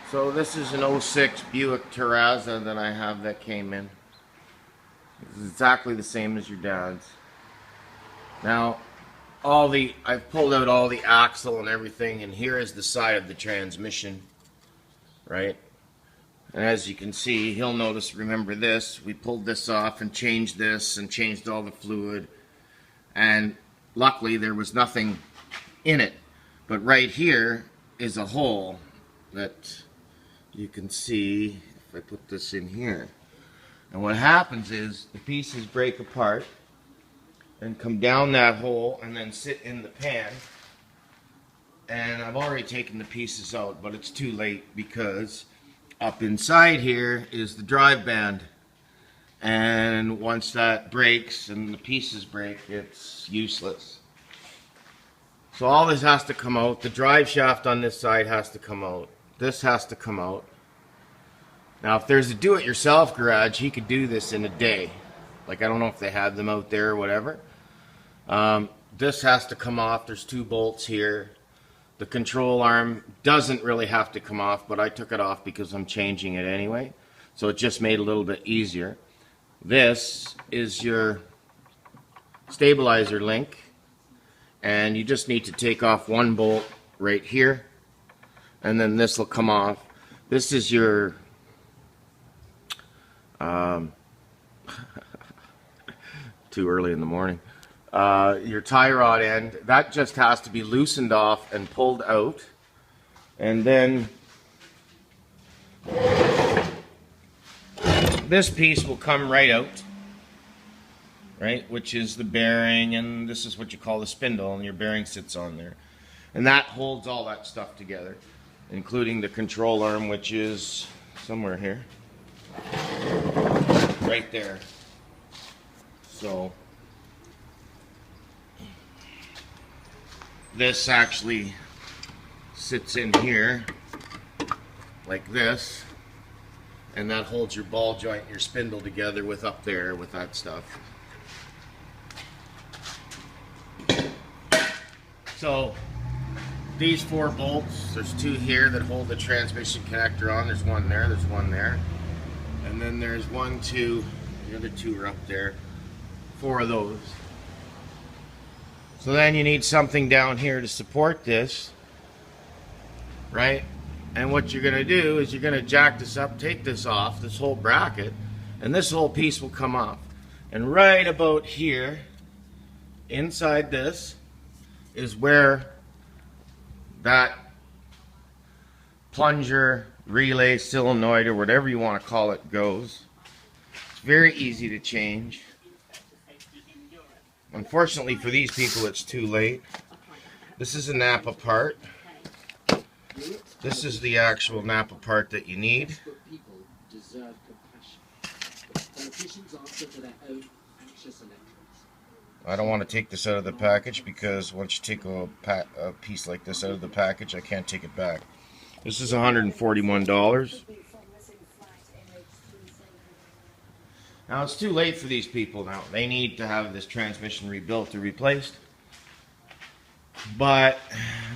So this is an '06 Buick Terraza that I have that came in. It's exactly the same as your dad's. Now, I've pulled out all the axle and everything, and here is the side of the transmission, right? And as you can see, he'll notice, remember this, we pulled this off and changed this and changed all the fluid, and luckily there was nothing in it. But right here is a hole that you can see if I put this in here. And what happens is the pieces break apart and come down that hole and then sit in the pan. And I've already taken the pieces out, but it's too late because up inside here is the drive band. And once that breaks and the pieces break, it's useless. So all this has to come out. The drive shaft on this side has to come out. This has to come out. Now, if there's a do-it-yourself garage, he could do this in a day. Like, I don't know if they have them out there or whatever. This has to come off. There's 2 bolts here. The control arm doesn't really have to come off, but I took it off because I'm changing it anyway. So it just made it a little bit easier. This is your stabilizer link. And you just need to take off 1 bolt right here. And then this will come off. This is your too early in the morning. Your tie rod end, that just has to be loosened off and pulled out. And then this piece will come right out, right, which is the bearing, and this is what you call the spindle, and your bearing sits on there. And that holds all that stuff together, including the control arm, which is somewhere here. Right there. So this actually sits in here like this, and that holds your ball joint and your spindle together with up there with that stuff. So these 4 bolts, there's 2 here that hold the transmission connector on. There's 1 there, there's 1 there. And then there's 1, 2, the other 2 are up there. 4 of those. So then you need something down here to support this, right? And what you're going to do is you're going to jack this up, take this off, this whole bracket, and this whole piece will come off. And right about here, inside this, is where that plunger, relay, solenoid, or whatever you want to call it, goes. It's very easy to change. Unfortunately for these people, it's too late. This is a Napa part. This is the actual Napa part that you need. I don't want to take this out of the package because once you take a piece like this out of the package, I can't take it back. This is $141. Now it's too late for these people now. They need to have this transmission rebuilt or replaced. But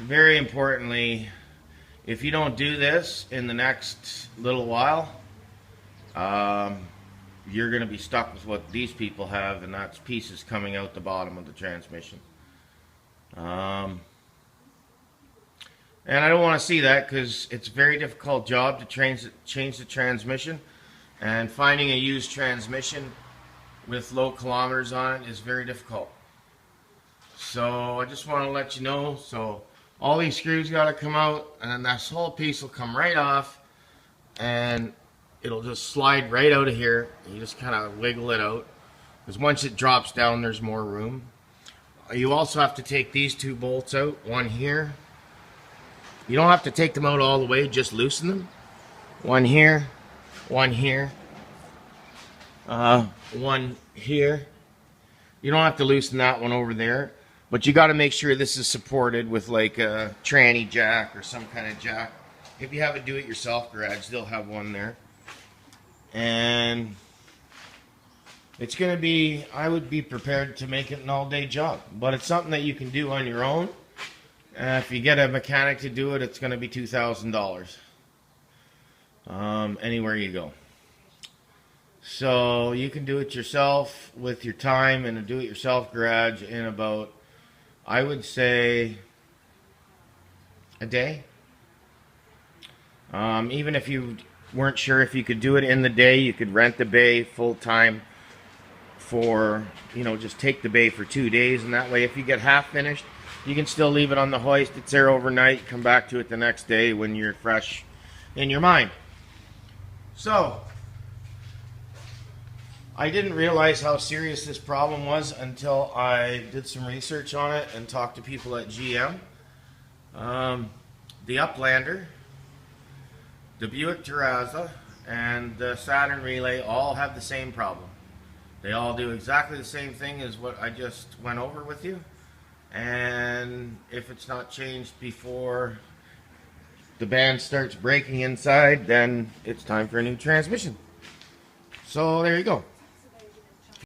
very importantly, if you don't do this in the next little while, you're going to be stuck with what these people have, and that's pieces coming out the bottom of the transmission. And I don't want to see that because it's a very difficult job to change the transmission. And finding a used transmission with low kilometers on it is very difficult. So I just want to let you know. So all these screws got to come out, and then this whole piece will come right off, and it'll just slide right out of here. You just kind of wiggle it out, because once it drops down, there's more room. You also have to take these 2 bolts out, 1 here. You don't have to take them out all the way, just loosen them. 1 here, 1 here, 1 here. You don't have to loosen that one over there, but you got to make sure this is supported with like a tranny jack or some kind of jack. If you have a do-it-yourself garage, they'll have one there. And it's going to be, I would be prepared to make it an all-day job, but it's something that you can do on your own. If you get a mechanic to do it, it's going to be $2,000. anywhere you go. So you can do it yourself with your time in a do-it-yourself garage in about, I would say, a day. Even if you weren't sure if you could do it in the day, you could rent the bay full time for, just take the bay for 2 days, and that way if you get half finished, you can still leave it on the hoist. It's there overnight, come back to it the next day when you're fresh in your mind. So I didn't realize how serious this problem was until I did some research on it and talked to people at GM. The Uplander, the Buick Terraza, and the Saturn Relay all have the same problem. They all do exactly the same thing as what I just went over with you. And if it's not changed before the band starts breaking inside, then it's time for a new transmission. So there you go.